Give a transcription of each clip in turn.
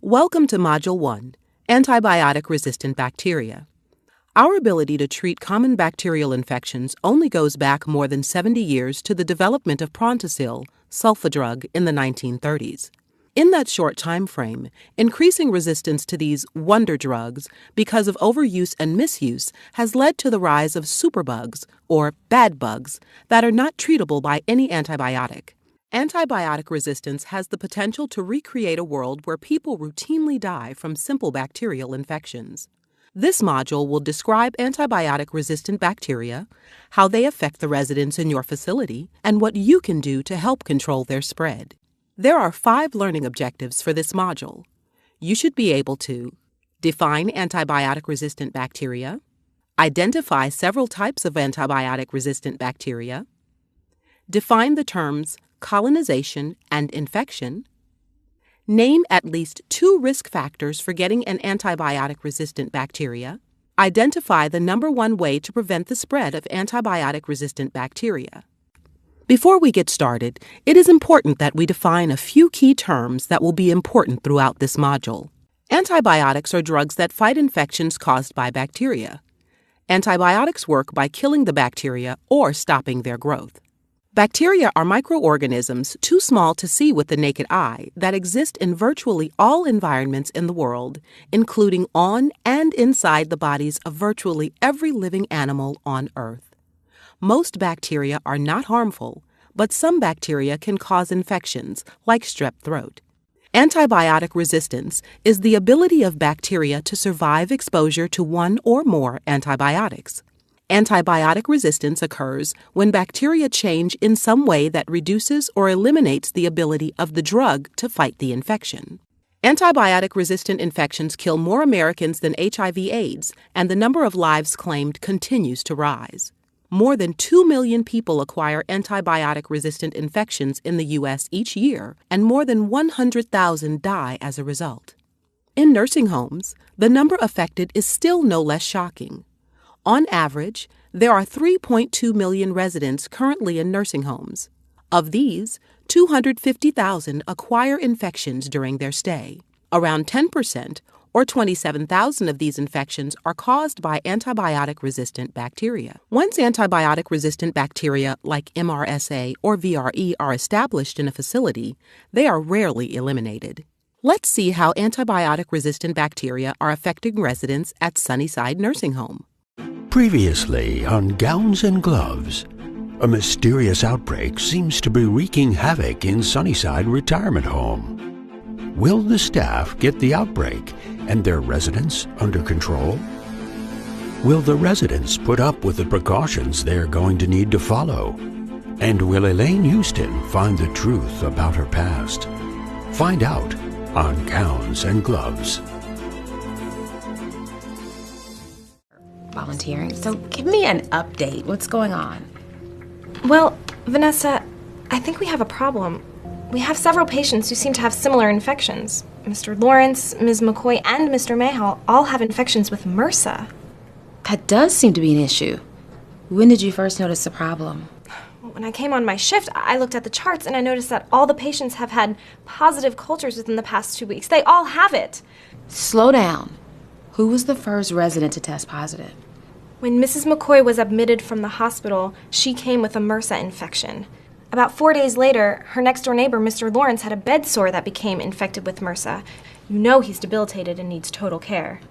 Welcome to Module 1, Antibiotic-Resistant Bacteria. Our ability to treat common bacterial infections only goes back more than 70 years to the development of Prontosil, sulfa drug, in the 1930s. In that short time frame, increasing resistance to these wonder drugs because of overuse and misuse has led to the rise of superbugs, or bad bugs, that are not treatable by any antibiotic. Antibiotic resistance has the potential to recreate a world where people routinely die from simple bacterial infections. This module will describe antibiotic-resistant bacteria, how they affect the residents in your facility, and what you can do to help control their spread. There are 5 learning objectives for this module. You should be able to define antibiotic-resistant bacteria, identify several types of antibiotic-resistant bacteria, define the terms colonization and infection, name at least 2 risk factors for getting an antibiotic-resistant bacteria, identify the number 1 way to prevent the spread of antibiotic-resistant bacteria. Before we get started, it is important that we define a few key terms that will be important throughout this module. Antibiotics are drugs that fight infections caused by bacteria. Antibiotics work by killing the bacteria or stopping their growth. Bacteria are microorganisms too small to see with the naked eye that exist in virtually all environments in the world, including on and inside the bodies of virtually every living animal on Earth. Most bacteria are not harmful, but some bacteria can cause infections, like strep throat. Antibiotic resistance is the ability of bacteria to survive exposure to one or more antibiotics. Antibiotic resistance occurs when bacteria change in some way that reduces or eliminates the ability of the drug to fight the infection. Antibiotic-resistant infections kill more Americans than HIV/AIDS, and the number of lives claimed continues to rise. More than 2 million people acquire antibiotic-resistant infections in the U.S. each year, and more than 100,000 die as a result. In nursing homes, the number affected is still no less shocking. On average, there are 3.2 million residents currently in nursing homes. Of these, 250,000 acquire infections during their stay. Around 10%, or 27,000 of these infections, are caused by antibiotic-resistant bacteria. Once antibiotic-resistant bacteria like MRSA or VRE are established in a facility, they are rarely eliminated. Let's see how antibiotic-resistant bacteria are affecting residents at Sunnyside Nursing Home. Previously on Gowns and Gloves, a mysterious outbreak seems to be wreaking havoc in Sunnyside Retirement Home. Will the staff get the outbreak and their residents under control? Will the residents put up with the precautions they're going to need to follow? And will Elaine Houston find the truth about her past? Find out on Gowns and Gloves. Volunteering. So give me an update. What's going on? Well, Vanessa, I think we have a problem. We have several patients who seem to have similar infections. Mr. Lawrence, Ms. McCoy, and Mr. Mayhall all have infections with MRSA. That does seem to be an issue. When did you first notice the problem? When I came on my shift, I looked at the charts and I noticed that all the patients have had positive cultures within the past 2 weeks. They all have it. Slow down. Who was the first resident to test positive? When Mrs. McCoy was admitted from the hospital, she came with a MRSA infection. About 4 days later, her next-door neighbor, Mr. Lawrence, had a bed sore that became infected with MRSA. You know he's debilitated and needs total care.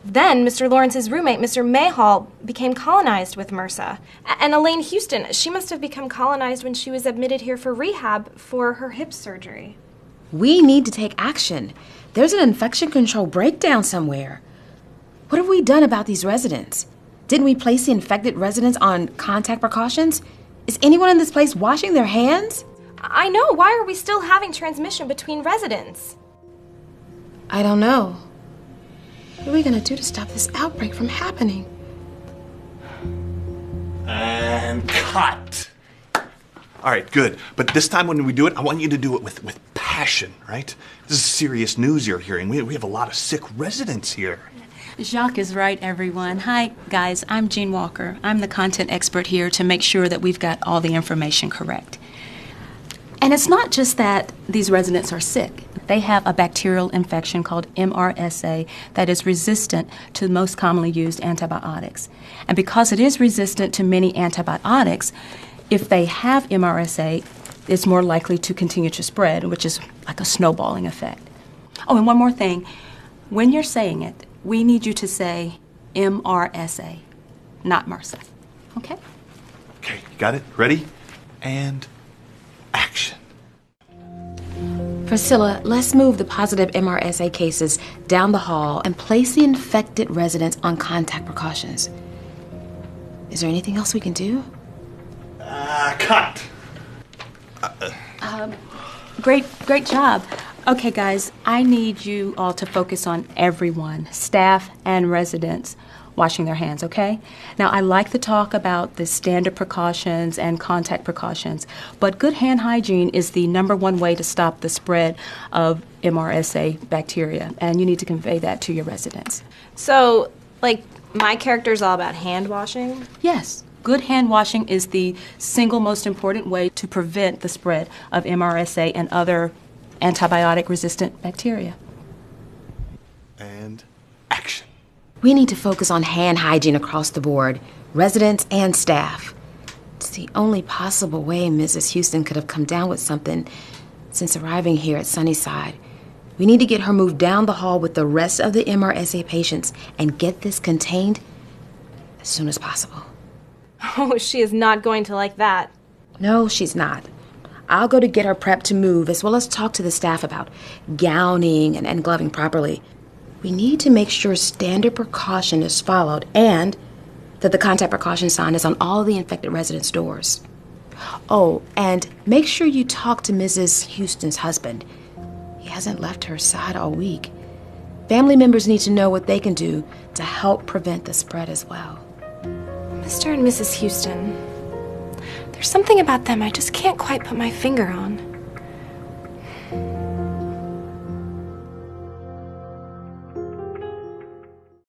Then, Mr. Lawrence's roommate, Mr. Mayhall, became colonized with MRSA. And Elaine Houston, she must have become colonized when she was admitted here for rehab for her hip surgery. We need to take action. There's an infection control breakdown somewhere. What have we done about these residents? Didn't we place the infected residents on contact precautions? Is anyone in this place washing their hands? I know. Why are we still having transmission between residents? I don't know. What are we going to do to stop this outbreak from happening? And cut. All right, good. But this time when we do it, I want you to do it with passion, right? This is serious news you're hearing. We have a lot of sick residents here. Jacques is right, everyone. Hi, guys. I'm Jean Walker. I'm the content expert here to make sure that we've got all the information correct. And it's not just that these residents are sick. they have a bacterial infection called MRSA that is resistant to the most commonly used antibiotics. And because it is resistant to many antibiotics, if they have MRSA, it's more likely to continue to spread, which is like a snowballing effect. Oh, and one more thing. When you're saying it, we need you to say MRSA, not MRSA. Okay? Okay, you got it? Ready? And action. Priscilla, let's move the positive MRSA cases down the hall and place the infected residents on contact precautions. Is there anything else we can do? Cut! Great job. Okay, guys, I need you all to focus on everyone, staff and residents, washing their hands, okay? Now, I like to talk about the standard precautions and contact precautions, but good hand hygiene is the #1 way to stop the spread of MRSA bacteria, and you need to convey that to your residents. So, like, my character's all about hand washing? Yes. Good hand washing is the single most important way to prevent the spread of MRSA and other antibiotic-resistant bacteria. And action. We need to focus on hand hygiene across the board, residents and staff. It's the only possible way Mrs. Houston could have come down with something since arriving here at Sunnyside. We need to get her moved down the hall with the rest of the MRSA patients and get this contained as soon as possible. Oh, she is not going to like that. No, she's not. I'll go to get her prepped to move, as well as talk to the staff about gowning and gloving properly. We need to make sure standard precaution is followed and that the contact precaution sign is on all the infected residents' doors. Oh, and make sure you talk to Mrs. Houston's husband. He hasn't left her side all week. Family members need to know what they can do to help prevent the spread as well. Mr. and Mrs. Houston. There's something about them I just can't quite put my finger on.